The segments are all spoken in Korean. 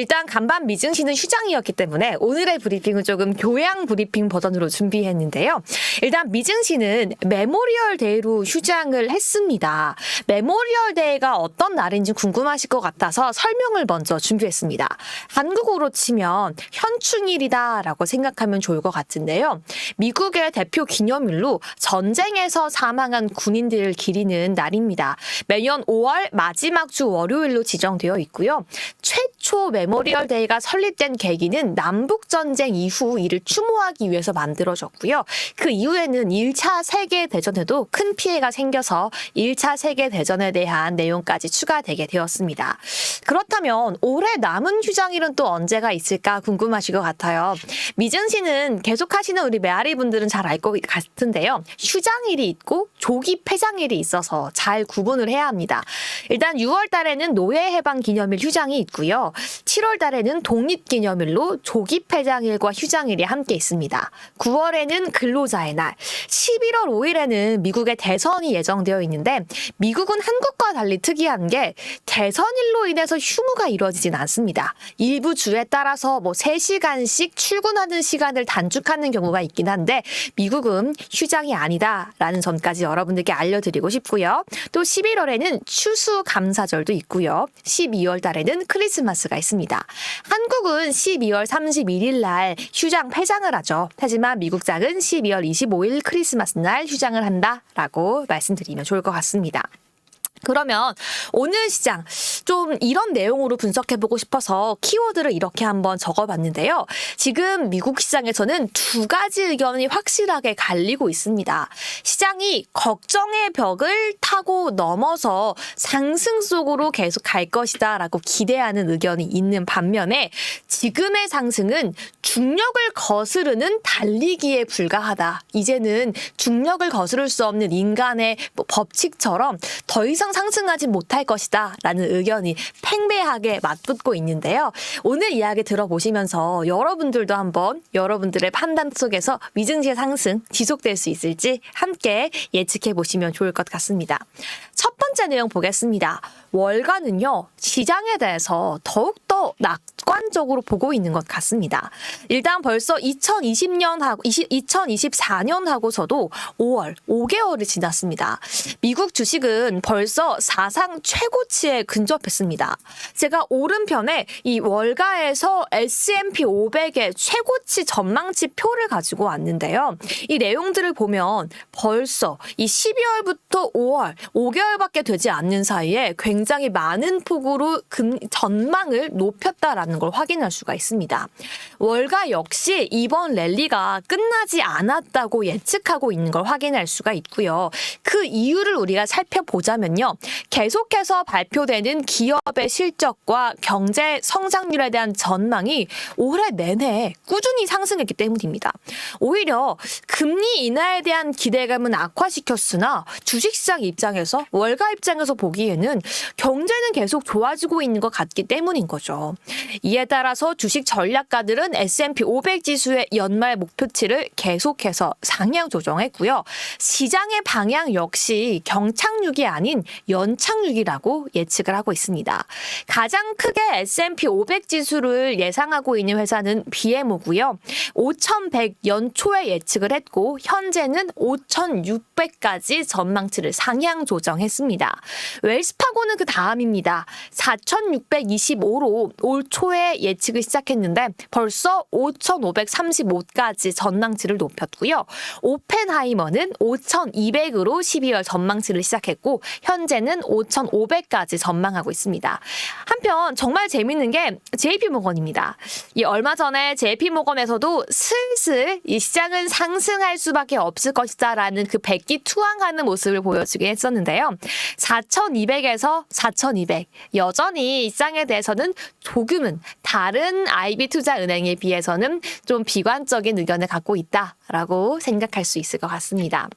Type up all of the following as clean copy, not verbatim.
일단 간밤 미증시는 휴장이었기 때문에 오늘의 브리핑은 조금 교양 브리핑 버전으로 준비했는데요. 일단 미증시는 메모리얼 데이로 휴장을 했습니다. 메모리얼 데이가 어떤 날인지 궁금하실 것 같아서 설명을 먼저 준비했습니다. 한국어로 치면 현충일이다라고 생각하면 좋을 것 같은데요. 미국의 대표 기념일로 전쟁에서 사망한 군인들을 기리는 날입니다. 매년 5월 마지막 주 월요일로 지정되어 있고요. 최초 메모리얼 데이가 설립된 계기는 남북전쟁 이후 이를 추모하기 위해서 만들어졌고요. 그 이후에는 1차 세계대전에도 큰 피해가 생겨서 1차 세계대전에 대한 내용까지 추가되게 되었습니다. 그렇다면 올해 남은 휴장일은 또 언제가 있을까 궁금하실 것 같아요. 미증시는 계속 하시는 우리 메아리 분들은 잘 알 것 같은데요. 휴장일이 있고 조기 폐장일이 있어서 잘 구분을 해야 합니다. 일단 6월 달에는 노예해방기념일 휴장이 있고요. 7월 달에는 독립기념일로 조기 폐장일과 휴장일이 함께 있습니다. 9월에는 근로자의 날, 11월 5일에는 미국의 대선이 예정되어 있는데 미국은 한국과 달리 특이한 게 대선일로 인해서 휴무가 이루어지진 않습니다. 일부 주에 따라서 3시간씩 출근하는 시간을 단축하는 경우가 있긴 한데 미국은 휴장이 아니다라는 점까지 여러분들께 알려드리고 싶고요. 또 11월에는 추수감사절도 있고요. 12월 달에는 크리스마스가 있습니다. 한국은 12월 31일 날 휴장 폐장을 하죠. 하지만 미국장은 12월 25일 크리스마스 날 휴장을 한다라고 말씀드리면 좋을 것 같습니다. 그러면 오늘 시장 좀 이런 내용으로 분석해보고 싶어서 키워드를 이렇게 한번 적어봤는데요. 지금 미국 시장에서는 두 가지 의견이 확실하게 갈리고 있습니다. 시장이 걱정의 벽을 타고 넘어서 상승 속으로 계속 갈 것이다 라고 기대하는 의견이 있는 반면에 지금의 상승은 중력을 거스르는 달리기에 불과하다. 이제는 중력을 거스를 수 없는 인간의 법칙처럼 더 이상 상승하지 못할 것이다 라는 의견이 팽배하게 맞붙고 있는데요. 오늘 이야기 들어보시면서 여러분들도 한번 여러분들의 판단 속에서 미증시의 상승 지속될 수 있을지 함께 예측해 보시면 좋을 것 같습니다. 첫 번째 내용 보겠습니다. 월가는요, 시장에 대해서 더욱더 낙관적으로 보고 있는 것 같습니다. 일단 벌써 2024년 하고서도 5월, 5개월이 지났습니다. 미국 주식은 벌써 사상 최고치에 근접했습니다. 제가 오른편에 이 월가에서 S&P 500의 최고치 전망치 표를 가지고 왔는데요. 이 내용들을 보면 벌써 이 12월부터 5월, 5개월밖에 되지 않는 사이에 굉장히 많은 폭으로 전망을 높였다라는 걸 확인할 수가 있습니다. 월가 역시 이번 랠리가 끝나지 않았다고 예측하고 있는 걸 확인할 수가 있고요. 그 이유를 우리가 살펴보자면요. 계속해서 발표되는 기업의 실적과 경제 성장률에 대한 전망이 올해 내내 꾸준히 상승했기 때문입니다. 오히려 금리 인하에 대한 기대감은 악화시켰으나 주식시장 입장에서 월가 입장에서 보기에는 경제는 계속 좋아지고 있는 것 같기 때문인 거죠. 이에 따라서 주식 전략가들은 S&P 500 지수의 연말 목표치를 계속해서 상향 조정했고요. 시장의 방향 역시 경착륙이 아닌 연착륙이라고 예측을 하고 있습니다. 가장 크게 S&P 500 지수를 예상하고 있는 회사는 BMO고요. 5,100 연초에 예측을 했고 현재는 5,600까지 전망치를 상향 조정했습니다. 웰스파고는 그 다음입니다. 4,625로 올 초에 예측을 시작했는데 벌써 5,535까지 전망치를 높였고요. 오펜하이머는 5,200으로 12월 전망치를 시작했고 현재는 5,500까지 전망하고 있습니다. 한편 정말 재밌는 게 JP모건입니다. 이 얼마 전에 JP모건에서도 슬슬 이 시장은 상승할 수밖에 없을 것이다라는 그 백기투항하는 모습을 보여주긴 했었는데요. 4,200에서 4,200 여전히 이 시장에 대해서는 조금은 다른 IB투자은행에 비해서는 좀 비관적인 의견을 갖고 있다라고 생각할 수 있을 것 같습니다.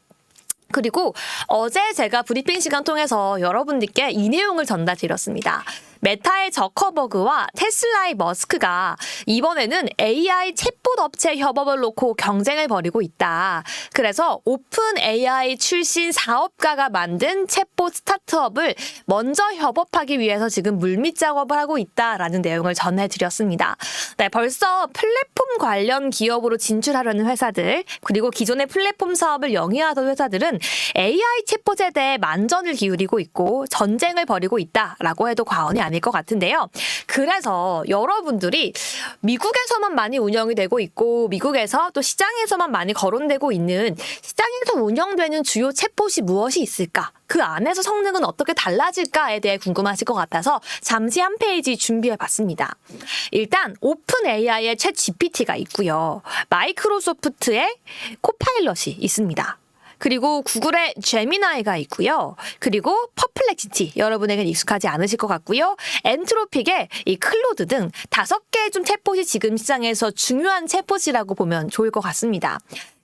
그리고 어제 제가 브리핑 시간 통해서 여러분들께 이 내용을 전달드렸습니다. 메타의 저커버그와 테슬라의 머스크가 이번에는 AI 챗봇 업체 협업을 놓고 경쟁을 벌이고 있다. 그래서 오픈 AI 출신 사업가가 만든 챗봇 스타트업을 먼저 협업하기 위해서 지금 물밑 작업을 하고 있다라는 내용을 전해드렸습니다. 네, 벌써 플랫폼 관련 기업으로 진출하려는 회사들, 그리고 기존의 플랫폼 사업을 영위하던 회사들은 AI 챗봇에 대해 만전을 기울이고 있고 전쟁을 벌이고 있다라고 해도 과언이 아닐 것 같은데요. 그래서 여러분들이 미국에서만 많이 운영이 되고 있고 미국에서 또 시장에서만 많이 거론되고 있는 시장에서 운영되는 주요 챗봇이 무엇이 있을까? 그 안에서 성능은 어떻게 달라질까에 대해 궁금하실 것 같아서 잠시 한 페이지 준비해봤습니다. 일단 오픈 AI의 챗 GPT가 있고요. 마이크로소프트의 코파일럿이 있습니다. 그리고 구글의 제미나이가 있고요. 그리고 퍼플렉시티, 여러분에게는 익숙하지 않으실 것 같고요. 엔트로픽의 이 클로드 등 5개의 좀 챗봇이 지금 시장에서 중요한 챗봇이라고 보면 좋을 것 같습니다.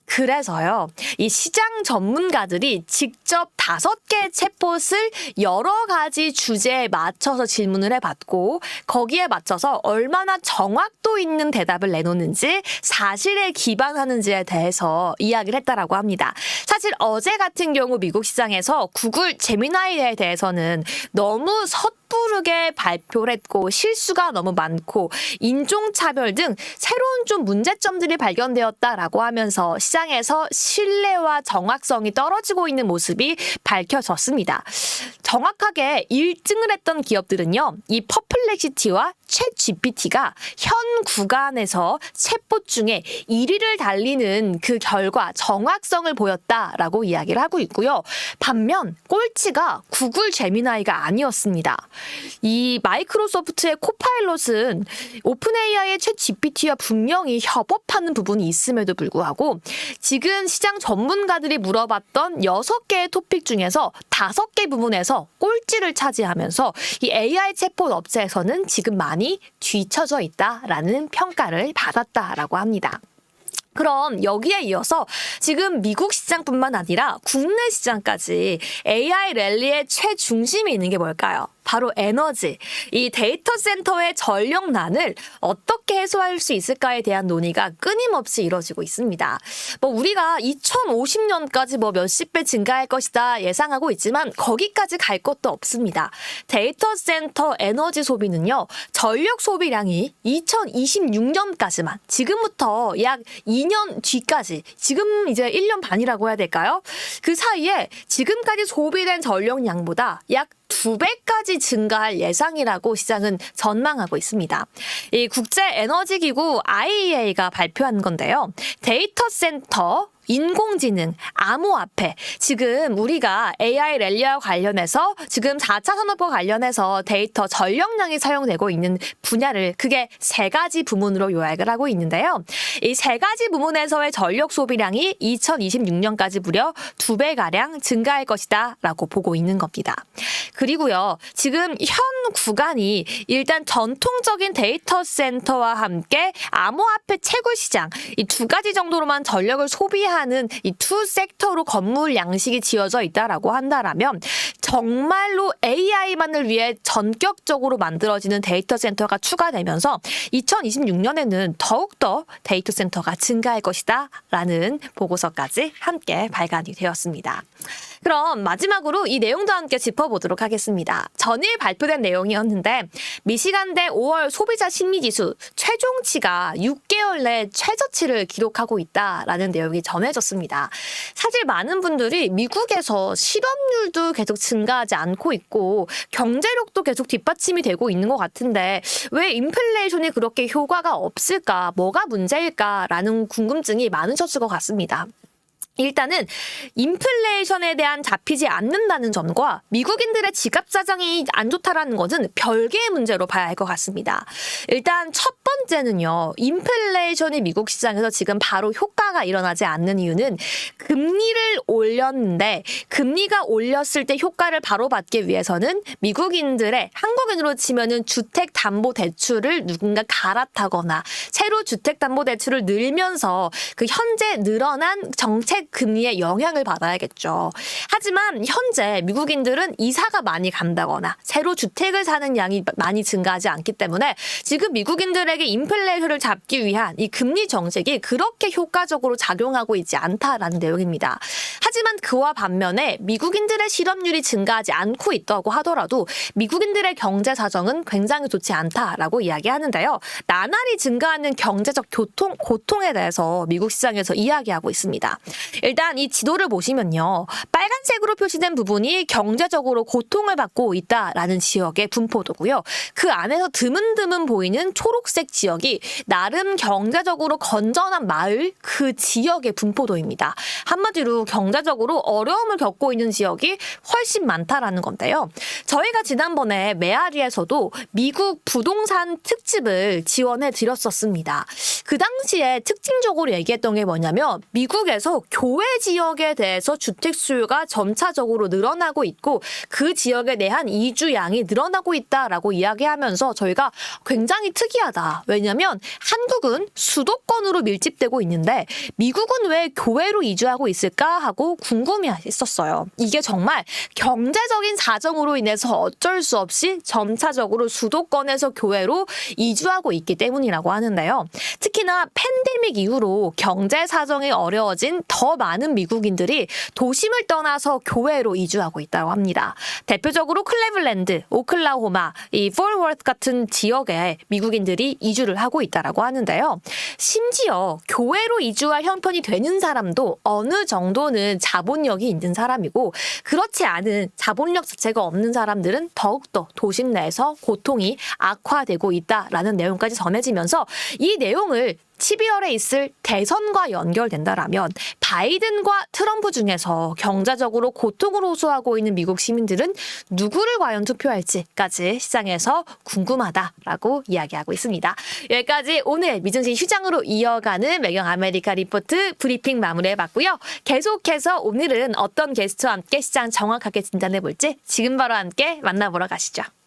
그래서요, 이 시장 전문가들이 직접 5개의 챗봇을 여러 가지 주제에 맞춰서 질문을 해봤고 거기에 맞춰서 얼마나 정확도 있는 대답을 내놓는지 사실에 기반하는지에 대해서 이야기를 했다라고 합니다. 사실 어제 같은 경우 미국 시장에서 구글 제미나이에 대해서는 너무 섣부르게 발표를 했고 실수가 너무 많고 인종차별 등 새로운 좀 문제점들이 발견되었다라고 하면서 시장에서 신뢰와 정확성이 떨어지고 있는 모습이 밝혀졌습니다. 정확하게 1등을 했던 기업들은요. 이 퍼플렉시티와 챗 GPT가 현 구간에서 챗봇 중에 1위를 달리는 그 결과 정확성을 보였다라고 이야기를 하고 있고요. 반면 꼴찌가 구글 제미나이가 아니었습니다. 이 마이크로소프트의 코파일럿은 오픈 AI의 챗 GPT와 분명히 협업하는 부분이 있음에도 불구하고 지금 시장 전문가들이 물어봤던 6개의 토픽 중에서 5개 부분에서 꼴찌를 차지하면서 이 AI 챗봇 업체에서는 지금 많이 뒤처져 있다라는 평가를 받았다라고 합니다. 그럼 여기에 이어서 지금 미국 시장뿐만 아니라 국내 시장까지 AI 랠리의 최중심에 있는 게 뭘까요? 바로 에너지, 이 데이터 센터의 전력난을 어떻게 해소할 수 있을까에 대한 논의가 끊임없이 이뤄지고 있습니다. 우리가 2050년까지 몇십 배 증가할 것이다 예상하고 있지만 거기까지 갈 것도 없습니다. 데이터 센터 에너지 소비는요, 전력 소비량이 2026년까지만, 지금부터 약 2년 뒤까지, 지금 이제 1년 반이라고 해야 될까요? 그 사이에 지금까지 소비된 전력량보다 약 2배까지 증가할 예상이라고 시장은 전망하고 있습니다. 이 국제에너지기구 IEA가 발표한 건데요. 데이터 센터, 인공지능, 암호화폐, 지금 우리가 AI 랠리와 관련해서 지금 4차 산업과 관련해서 데이터 전력량이 사용되고 있는 분야를 그게 3가지 부문으로 요약을 하고 있는데요. 이 3가지 부문에서의 전력 소비량이 2026년까지 무려 2배가량 증가할 것이다 라고 보고 있는 겁니다. 그리고요, 지금 현 구간이 일단 전통적인 데이터 센터와 함께 암호화폐 채굴 시장, 이 2가지 정도로만 전력을 소비하는 이 투 섹터로 건물 양식이 지어져 있다라고 한다라면 정말로 AI만을 위해 전격적으로 만들어지는 데이터 센터가 추가되면서 2026년에는 더욱더 데이터 센터가 증가할 것이다 라는 보고서까지 함께 발간이 되었습니다. 그럼 마지막으로 이 내용도 함께 짚어보도록 하겠습니다. 전일 발표된 내용이었는데 미시간대 5월 소비자 심리지수 최종치가 6개월 내 최저치를 기록하고 있다라는 내용이 전해졌습니다. 사실 많은 분들이 미국에서 실업률도 계속 증가하지 않고 있고 경제력도 계속 뒷받침이 되고 있는 것 같은데 왜 인플레이션이 그렇게 효과가 없을까? 뭐가 문제일까라는 궁금증이 많으셨을 것 같습니다. 일단은 인플레이션에 대한 잡히지 않는다는 점과 미국인들의 지갑 사정이 안 좋다라는 것은 별개의 문제로 봐야 할 것 같습니다. 일단 첫 번째는요. 인플레이션이 미국 시장에서 지금 바로 효과가 일어나지 않는 이유는 금리를 올렸는데 금리가 올렸을 때 효과를 바로 받기 위해서는 미국인들의 한국인으로 치면은 주택담보대출을 누군가 갈아타거나 새로 주택담보대출을 늘면서 그 현재 늘어난 정책 정책 금리의 영향을 받아야겠죠. 하지만 현재 미국인들은 이사가 많이 간다거나 새로 주택을 사는 양이 많이 증가하지 않기 때문에 지금 미국인들에게 인플레이션을 잡기 위한 이 금리 정책이 그렇게 효과적으로 작용하고 있지 않다라는 내용입니다. 하지만 그와 반면에 미국인들의 실업률이 증가하지 않고 있다고 하더라도 미국인들의 경제 사정은 굉장히 좋지 않다라고 이야기하는데요. 나날이 증가하는 경제적 고통에 대해서 미국 시장에서 이야기하고 있습니다. 일단 이 지도를 보시면요. 빨간색으로 표시된 부분이 경제적으로 고통을 받고 있다라는 지역의 분포도고요. 그 안에서 드문드문 보이는 초록색 지역이 나름 경제적으로 건전한 마을 그 지역의 분포도입니다. 한마디로 경제적으로 어려움을 겪고 있는 지역이 훨씬 많다라는 건데요. 저희가 지난번에 메아리에서도 미국 부동산 특집을 지원해 드렸었습니다. 그 당시에 특징적으로 얘기했던 게 뭐냐면 미국에서 교외 지역에 대해서 주택 수요가 점차적으로 늘어나고 있고 그 지역에 대한 이주량이 늘어나고 있다라고 이야기하면서 저희가 굉장히 특이하다. 왜냐하면 한국은 수도권으로 밀집되고 있는데 미국은 왜 교외로 이주하고 있을까 하고 궁금해했었어요. 이게 정말 경제적인 사정으로 인해서 어쩔 수 없이 점차적으로 수도권에서 교외로 이주하고 있기 때문이라고 하는데요. 특히나 팬데믹 이후로 경제 사정이 어려워진 더 많은 미국인들이 도심을 떠나서 교외로 이주하고 있다고 합니다. 대표적으로 클레블랜드, 오클라호마, 이 폴워스 같은 지역에 미국인들이 이주를 하고 있다고 하는데요. 심지어 교외로 이주할 형편이 되는 사람도 어느 정도는 자본력이 있는 사람이고 그렇지 않은 자본력 자체가 없는 사람들은 더욱더 도심 내에서 고통이 악화되고 있다라는 내용까지 전해지면서 이 내용을 12월에 있을 대선과 연결된다라면 바이든과 트럼프 중에서 경제적으로 고통을 호소하고 있는 미국 시민들은 누구를 과연 투표할지까지 시장에서 궁금하다라고 이야기하고 있습니다. 여기까지 오늘 미증시 휴장으로 이어가는 매경 아메리카 리포트 브리핑 마무리해봤고요. 계속해서 오늘은 어떤 게스트와 함께 시장 정확하게 진단해볼지 지금 바로 함께 만나보러 가시죠.